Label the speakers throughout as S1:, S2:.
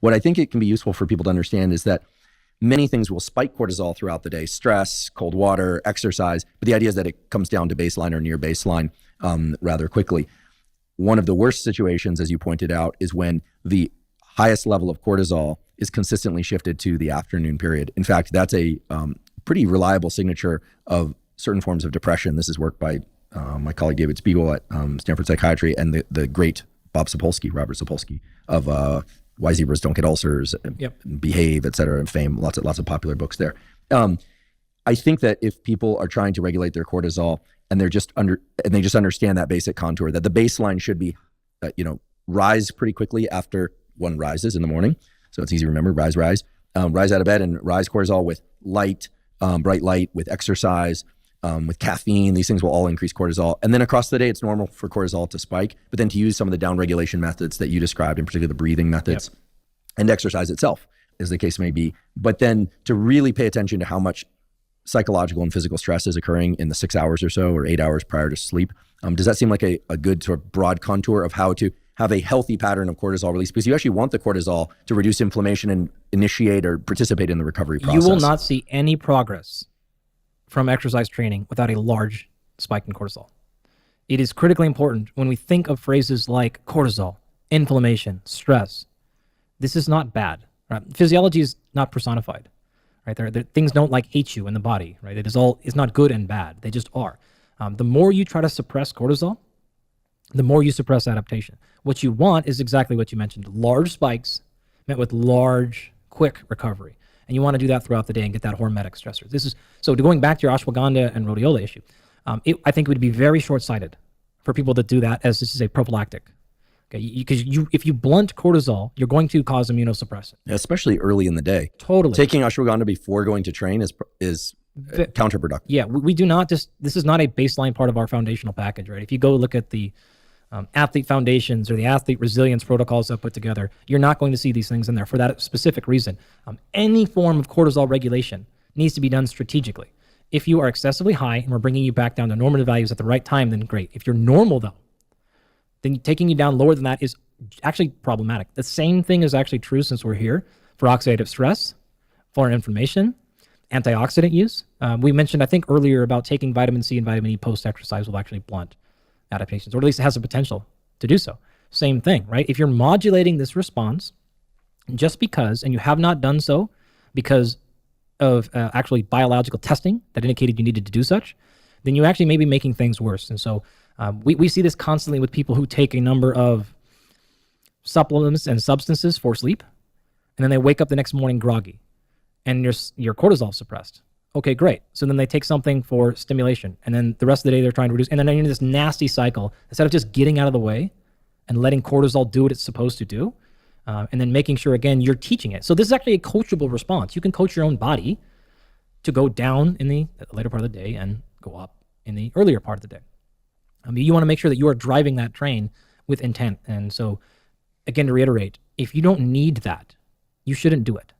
S1: What I think it can be useful for people to understand is that many things will spike cortisol throughout the day: stress, cold water, exercise. But the idea is that it comes down to baseline or near baseline rather quickly. One of the worst situations, as you pointed out, is when the highest level of cortisol is consistently shifted to the afternoon period. In fact, that's a pretty reliable signature of certain forms of depression. This is work by my colleague David Spiegel at Stanford Psychiatry and the great Robert Sapolsky of Why Zebras Don't Get Ulcers, and Behave, et cetera, and Fame. Lots of popular books there. I think that if people are trying to regulate their cortisol and they just understand that basic contour, that the baseline should be, rise pretty quickly after one rises in the morning. So it's easy to remember, rise out of bed and rise cortisol with light, bright light, with exercise, with caffeine. These things will all increase cortisol. And then across the day, it's normal for cortisol to spike, but then to use some of the down regulation methods that you described, in particular the breathing methods and exercise itself, as the case may be. But then to really pay attention to how much psychological and physical stress is occurring in the 6 hours or so, or 8 hours prior to sleep. Does that seem like a good sort of broad contour of how to have a healthy pattern of cortisol release? Because you actually want the cortisol to reduce inflammation and initiate or participate in the recovery process.
S2: You will not see any progress from exercise training without a large spike in cortisol. It is critically important when we think of phrases like cortisol, inflammation, stress. This is not bad. Right? Physiology is not personified. Right? Things don't like hate you in the body. Right? It's not good and bad. They just are. The more you try to suppress cortisol, the more you suppress adaptation. What you want is exactly what you mentioned: large spikes met with large, quick recovery. And you want to do that throughout the day and get that hormetic stressor. So going back to your ashwagandha and rhodiola issue, I think it would be very short-sighted for people to do that as this is a prophylactic. Okay, because if you blunt cortisol, you're going to cause immunosuppressant.
S1: Especially early in the day.
S2: Totally.
S1: Taking ashwagandha before going to train is counterproductive.
S2: Yeah, we do not this is not a baseline part of our foundational package, right? If you go look at the athlete foundations or the athlete resilience protocols that put together, you're not going to see these things in there for that specific reason. Any form of cortisol regulation needs to be done strategically. If you are excessively high and we're bringing you back down to normative values at the right time, then great. If you're normal though, then taking you down lower than that is actually problematic. The same thing is actually true, since we're here, for oxidative stress, for inflammation, antioxidant use. We mentioned, I think earlier, about taking vitamin C and vitamin E post-exercise will actually blunt adaptations, or at least it has the potential to do so. Same thing, right? If you're modulating this response just because, and you have not done so because of actually biological testing that indicated you needed to do such, then you actually may be making things worse. And so we see this constantly with people who take a number of supplements and substances for sleep, and then they wake up the next morning groggy, and your cortisol suppressed. Okay, great. So then they take something for stimulation, and then the rest of the day they're trying to reduce, and then you're in this nasty cycle. Instead of just getting out of the way and letting cortisol do what it's supposed to do, and then making sure, again, you're teaching it. So this is actually a coachable response. You can coach your own body to go down in the later part of the day and go up in the earlier part of the day. You want to make sure that you are driving that train with intent. And so, again, to reiterate, if you don't need that, you shouldn't do it.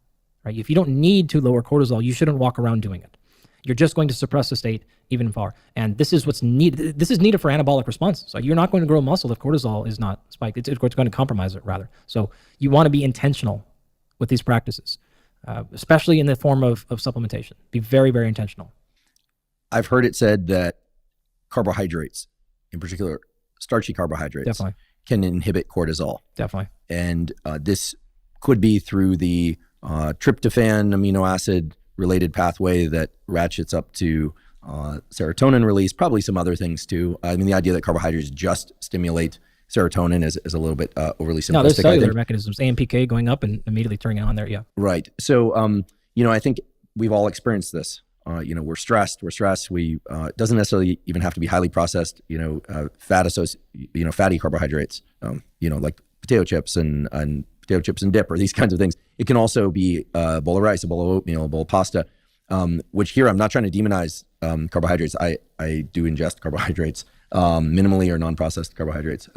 S2: Right? If you don't need to lower cortisol, you shouldn't walk around doing it. You're just going to suppress the state even far. And this is what's needed. This is needed for anabolic responses. So you're not going to grow muscle if cortisol is not spiked. It's going to compromise it, rather. So you want to be intentional with these practices, especially in the form of supplementation. Be very, very intentional.
S1: I've heard it said that carbohydrates, in particular starchy carbohydrates,
S2: definitely
S1: can inhibit cortisol.
S2: Definitely.
S1: And this could be through the tryptophan amino acid related pathway that ratchets up to serotonin release, probably some other things too. I mean, the idea that carbohydrates just stimulate serotonin is a little bit overly simplistic.
S2: No, there's cellular mechanisms, AMPK going up and immediately turning it on there, yeah.
S1: Right. So, I think we've all experienced this. We're stressed. We doesn't necessarily even have to be highly processed, fatty carbohydrates, like potato chips and potato chips and dip, or these kinds of things. It can also be a bowl of rice, a bowl of oatmeal, a bowl of pasta, which here I'm not trying to demonize carbohydrates. I do ingest carbohydrates, minimally or non-processed carbohydrates,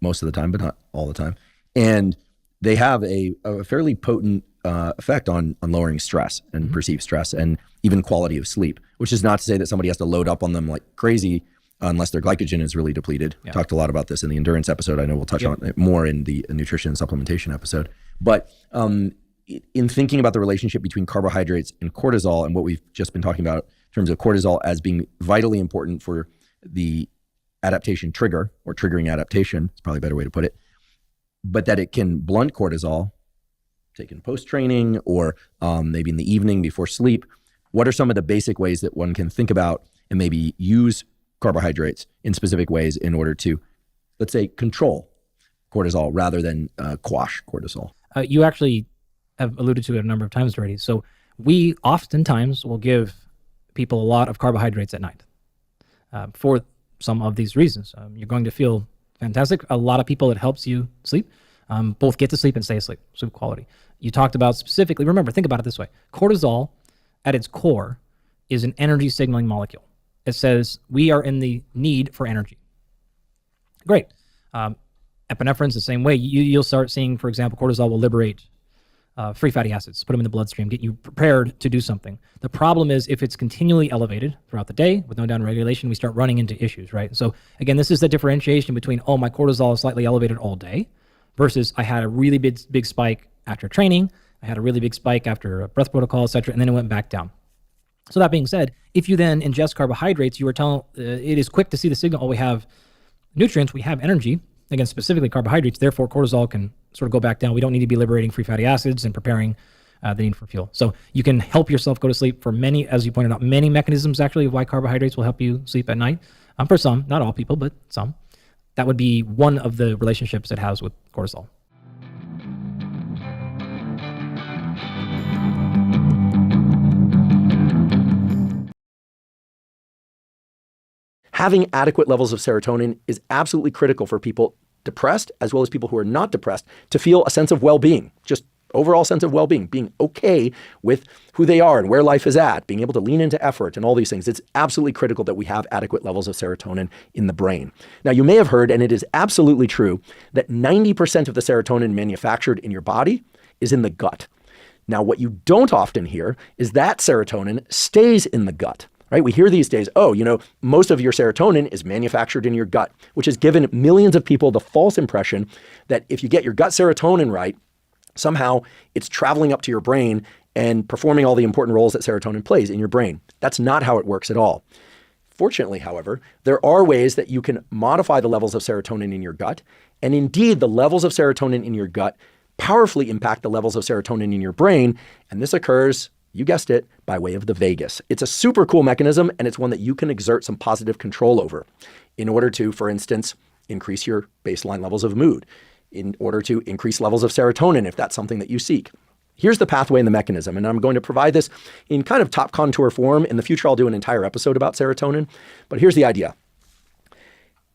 S1: most of the time, but not all the time. And they have a fairly potent effect on lowering stress and perceived stress and even quality of sleep, which is not to say that somebody has to load up on them like crazy unless their glycogen is really depleted. Yeah. Talked a lot about this in the endurance episode. I know we'll touch on it more in the nutrition and supplementation episode. But in thinking about the relationship between carbohydrates and cortisol and what we've just been talking about in terms of cortisol as being vitally important for the adaptation trigger or triggering adaptation, it's probably a better way to put it, but that it can blunt cortisol taken post-training or maybe in the evening before sleep. What are some of the basic ways that one can think about and maybe use carbohydrates in specific ways in order to, let's say, control cortisol rather than quash cortisol?
S2: You actually have alluded to it a number of times already. So we oftentimes will give people a lot of carbohydrates at night for some of these reasons. You're going to feel fantastic. A lot of people, it helps you sleep, both get to sleep and stay asleep, sleep quality. You talked about specifically, remember, think about it this way. Cortisol at its core is an energy signaling molecule. It says we are in the need for energy. Great. Epinephrine's the same way. You'll start seeing, for example, cortisol will liberate free fatty acids, put them in the bloodstream, get you prepared to do something. The problem is if it's continually elevated throughout the day with no down regulation, we start running into issues, right? So again, this is the differentiation between, oh, my cortisol is slightly elevated all day versus I had a really big spike after training, I had a really big spike after a breath protocol, et cetera, and then it went back down. So that being said, if you then ingest carbohydrates, you are telling, it is quick to see the signal, oh, we have nutrients, we have energy, again, specifically carbohydrates, therefore cortisol can sort of go back down. We don't need to be liberating free fatty acids and preparing the need for fuel. So you can help yourself go to sleep for many, as you pointed out, many mechanisms actually of why carbohydrates will help you sleep at night. For some, not all people, but some. That would be one of the relationships it has with cortisol.
S1: Having adequate levels of serotonin is absolutely critical for people depressed as well as people who are not depressed to feel a sense of well-being, just overall sense of well-being, being okay with who they are and where life is at, being able to lean into effort and all these things. It's absolutely critical that we have adequate levels of serotonin in the brain. Now, you may have heard, and it is absolutely true, that 90% of the serotonin manufactured in your body is in the gut. Now, what you don't often hear is that serotonin stays in the gut. Right? We hear these days, oh, most of your serotonin is manufactured in your gut, which has given millions of people the false impression that if you get your gut serotonin right, somehow it's traveling up to your brain and performing all the important roles that serotonin plays in your brain. That's not how it works at all. Fortunately, however, there are ways that you can modify the levels of serotonin in your gut. And indeed, the levels of serotonin in your gut powerfully impact the levels of serotonin in your brain. And this occurs, you guessed it, by way of the vagus. It's a super cool mechanism, and it's one that you can exert some positive control over in order to, for instance, increase your baseline levels of mood, in order to increase levels of serotonin if that's something that you seek. Here's the pathway and the mechanism, and I'm going to provide this in kind of top contour form. In the future, I'll do an entire episode about serotonin, but here's the idea.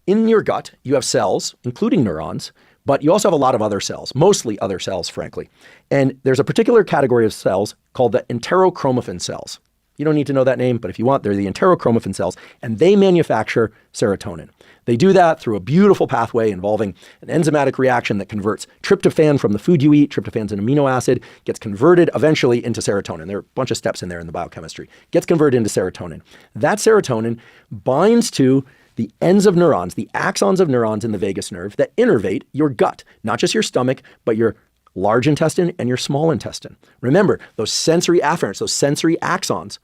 S1: In your gut, you have cells, including neurons, but you also have a lot of other cells, mostly other cells, frankly. And there's a particular category of cells called the enterochromaffin cells. You don't need to know that name, but if you want, they're the enterochromaffin cells, and they manufacture serotonin. They do that through a beautiful pathway involving an enzymatic reaction that converts tryptophan from the food you eat. Tryptophan's an amino acid, gets converted eventually into serotonin. There are a bunch of steps in there in the biochemistry. Gets converted into serotonin. That serotonin binds to the ends of neurons, the axons of neurons in the vagus nerve that innervate your gut, not just your stomach, but your large intestine and your small intestine. Remember, those sensory afferents, those sensory axons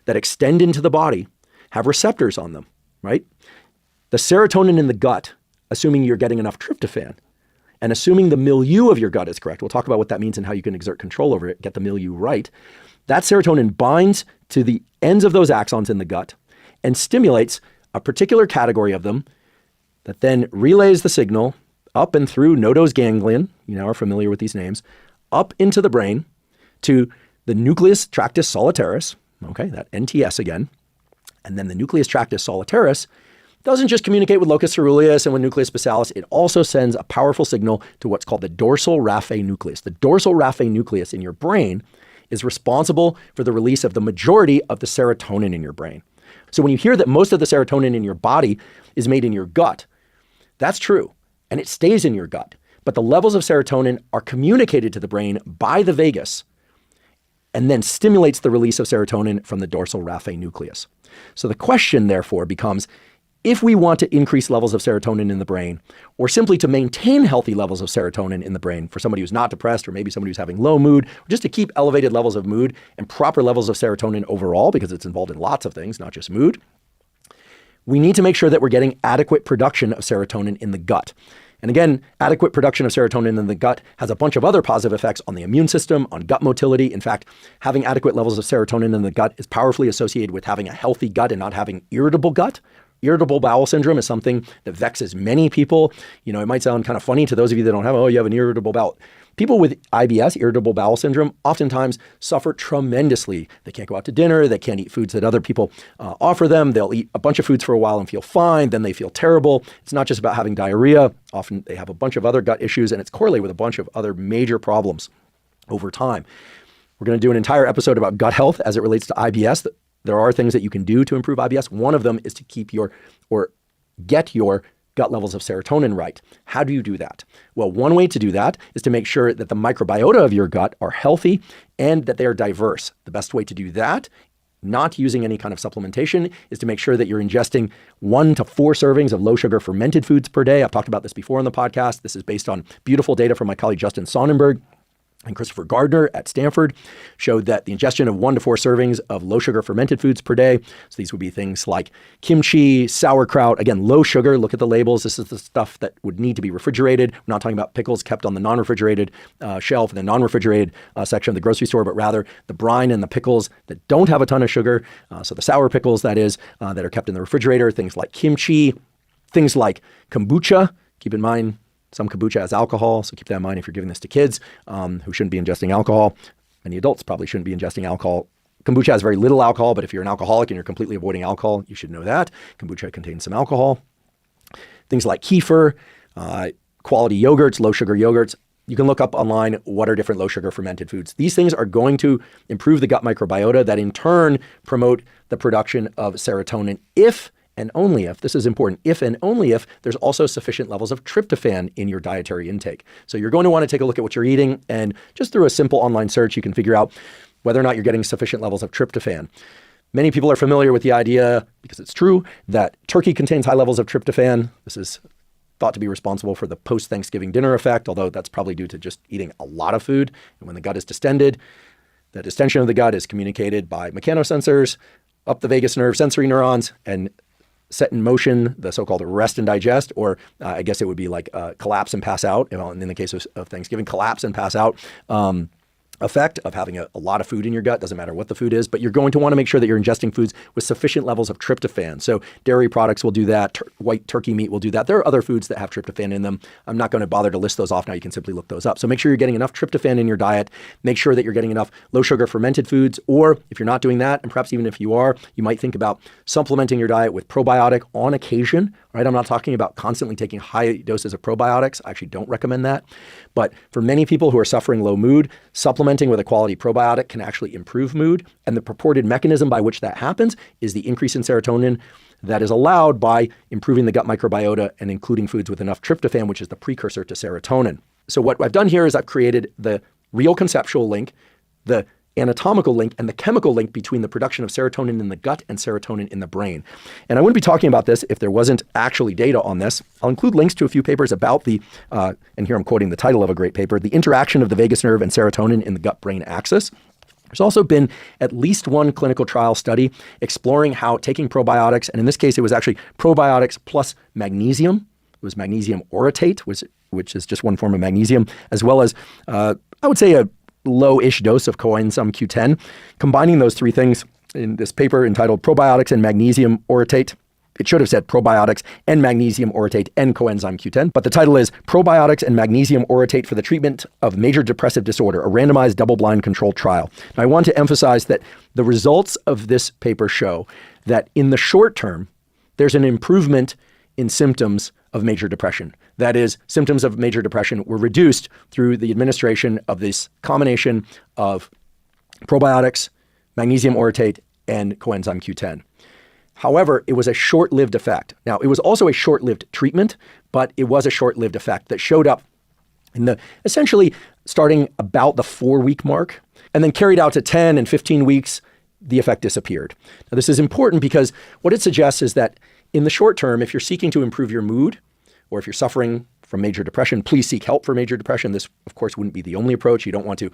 S1: that extend into the body have receptors on them, right? The serotonin in the gut, assuming you're getting enough tryptophan, and assuming the milieu of your gut is correct, we'll talk about what that means and how you can exert control over it, get the milieu right. That serotonin binds to the ends of those axons in the gut and stimulates a particular category of them that then relays the signal up and through nodose ganglion, you now are familiar with these names, up into the brain to the nucleus tractus solitarius, okay, that NTS again. And then the nucleus tractus solitarius doesn't just communicate with locus coeruleus and with nucleus basalis, it also sends a powerful signal to what's called the dorsal raphe nucleus. The dorsal raphe nucleus in your brain is responsible for the release of the majority of the serotonin in your brain. So when you hear that most of the serotonin in your body is made in your gut, that's true, and it stays in your gut. But the levels of serotonin are communicated to the brain by the vagus and then stimulates the release of serotonin from the dorsal raphe nucleus. So the question, therefore, becomes, If we want to increase levels of serotonin in the brain, or simply to maintain healthy levels of serotonin in the brain for somebody who's not depressed, or maybe somebody who's having low mood, or just to keep elevated levels of mood and proper levels of serotonin overall, because it's involved in lots of things, not just mood, we need to make sure that we're getting adequate production of serotonin in the gut. And again, adequate production of serotonin in the gut has a bunch of other positive effects on the immune system, on gut motility. In fact, having adequate levels of serotonin in the gut is powerfully associated with having a healthy gut and not having irritable gut. Irritable bowel syndrome is something that vexes many people. You know, it might sound kind of funny to those of you that don't have, oh, you have an irritable bowel. People with IBS, irritable bowel syndrome, oftentimes suffer tremendously. They can't go out to dinner. They can't eat foods that other people offer them. They'll eat a bunch of foods for a while and feel fine. Then they feel terrible. It's not just about having diarrhea. Often they have a bunch of other gut issues, and it's correlated with a bunch of other major problems over time. We're going to do an entire episode about gut health as it relates to IBS. There are things that you can do to improve IBS. One of them is to keep get your gut levels of serotonin right. How do you do that? Well, one way to do that is to make sure that the microbiota of your gut are healthy and that they are diverse. The best way to do that, not using any kind of supplementation, is to make sure that you're ingesting 1 to 4 servings of low sugar fermented foods per day. I've talked about this before on the podcast. This is based on beautiful data from my colleague Justin Sonnenberg and Christopher Gardner at Stanford, showed that the ingestion of 1 to 4 servings of low sugar fermented foods per day, so these would be things like kimchi, sauerkraut, again, low sugar, look at the labels. This is the stuff that would need to be refrigerated. We're not talking about pickles kept on the non-refrigerated shelf in the non-refrigerated section of the grocery store, but rather the brine and the pickles that don't have a ton of sugar. So the sour pickles, that is, that are kept in the refrigerator, things like kimchi, things like kombucha. Keep in mind, some kombucha has alcohol, so keep that in mind if you're giving this to kids who shouldn't be ingesting alcohol. Many adults probably shouldn't be ingesting alcohol. Kombucha has very little alcohol, but if you're an alcoholic and you're completely avoiding alcohol, you should know that. Kombucha contains some alcohol. Things like kefir, quality yogurts, low sugar yogurts. You can look up online what are different low sugar fermented foods. These things are going to improve the gut microbiota that in turn promote the production of serotonin if and only if, this is important, if and only if there's also sufficient levels of tryptophan in your dietary intake. So you're going to want to take a look at what you're eating, and just through a simple online search, you can figure out whether or not you're getting sufficient levels of tryptophan. Many people are familiar with the idea, because it's true, that turkey contains high levels of tryptophan. This is thought to be responsible for the post-Thanksgiving dinner effect, although that's probably due to just eating a lot of food. And when the gut is distended, the distension of the gut is communicated by mechanosensors up the vagus nerve sensory neurons and set in motion the so-called rest and digest, or I guess it would be like collapse and pass out, in the case of Thanksgiving, collapse and pass out effect of having a lot of food in your gut. Doesn't matter what the food is, but you're going to want to make sure that you're ingesting foods with sufficient levels of tryptophan. So dairy products will do that. White turkey meat will do that. There are other foods that have tryptophan in them. I'm not going to bother to list those off now. You can simply look those up. So make sure you're getting enough tryptophan in your diet. Make sure that you're getting enough low sugar fermented foods, or if you're not doing that, and perhaps even if you are, you might think about supplementing your diet with probiotic on occasion. Right? I'm not talking about constantly taking high doses of probiotics. I actually don't recommend that. But for many people who are suffering low mood, supplementing with a quality probiotic can actually improve mood. And the purported mechanism by which that happens is the increase in serotonin that is allowed by improving the gut microbiota and including foods with enough tryptophan, which is the precursor to serotonin. So what I've done here is I've created the real conceptual link, the anatomical link, and the chemical link between the production of serotonin in the gut and serotonin in the brain. And I wouldn't be talking about this if there wasn't actually data on this. I'll include links to a few papers about and here I'm quoting the title of a great paper, the interaction of the vagus nerve and serotonin in the gut-brain axis. There's also been at least one clinical trial study exploring how taking probiotics, and in this case, it was actually probiotics plus magnesium. It was magnesium orotate, which is just one form of magnesium, as well as, I would say, a low-ish dose of coenzyme Q10. Combining those three things in this paper entitled Probiotics and Magnesium Orotate. It should have said probiotics and magnesium orotate and coenzyme Q10, but the title is Probiotics and Magnesium Orotate for the Treatment of Major Depressive Disorder, a randomized double-blind controlled trial. Now, I want to emphasize that the results of this paper show that in the short term, there's an improvement in symptoms of major depression. That is, symptoms of major depression were reduced through the administration of this combination of probiotics, magnesium orotate, and coenzyme Q10. However, it was a short-lived effect. Now, it was also a short-lived treatment, but it was a short-lived effect that showed up in essentially starting about the 4-week mark and then carried out to 10 and 15 weeks, the effect disappeared. Now, this is important because what it suggests is that In the short term, if you're seeking to improve your mood, or if you're suffering from major depression, please seek help for major depression. This, of course, wouldn't be the only approach. You don't want to,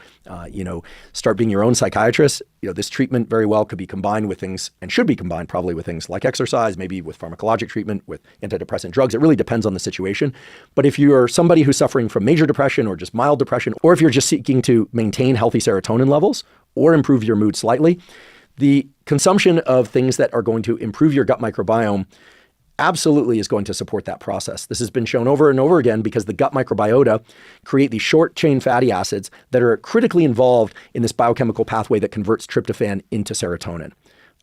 S1: start being your own psychiatrist. This treatment very well could be combined with things, and should be combined probably with things like exercise, maybe with pharmacologic treatment, with antidepressant drugs. It really depends on the situation. But if you're somebody who's suffering from major depression or just mild depression, or if you're just seeking to maintain healthy serotonin levels or improve your mood slightly, the consumption of things that are going to improve your gut microbiome absolutely is going to support that process. This has been shown over and over again because the gut microbiota create these short chain fatty acids that are critically involved in this biochemical pathway that converts tryptophan into serotonin.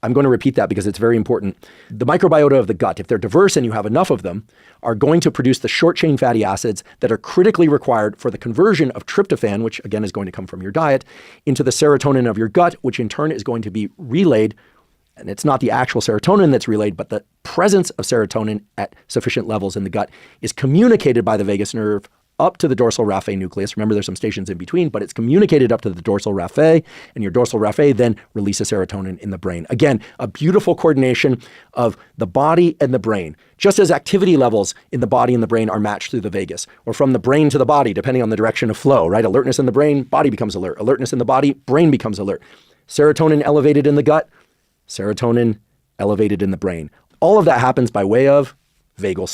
S1: I'm going to repeat that because it's very important. The microbiota of the gut, if they're diverse and you have enough of them, are going to produce the short chain fatty acids that are critically required for the conversion of tryptophan, which again is going to come from your diet, into the serotonin of your gut, which in turn is going to be relayed. And it's not the actual serotonin that's relayed, but the presence of serotonin at sufficient levels in the gut is communicated by the vagus nerve up to the dorsal raphe nucleus. Remember, there's some stations in between, but it's communicated up to the dorsal raphe, and your dorsal raphe then releases serotonin in the brain. Again, a beautiful coordination of the body and the brain, just as activity levels in the body and the brain are matched through the vagus, or from the brain to the body, depending on the direction of flow, right? Alertness in the brain, body becomes alert. Alertness in the body, brain becomes alert. Serotonin elevated in the gut, serotonin elevated in the brain. All of that happens by way of vagal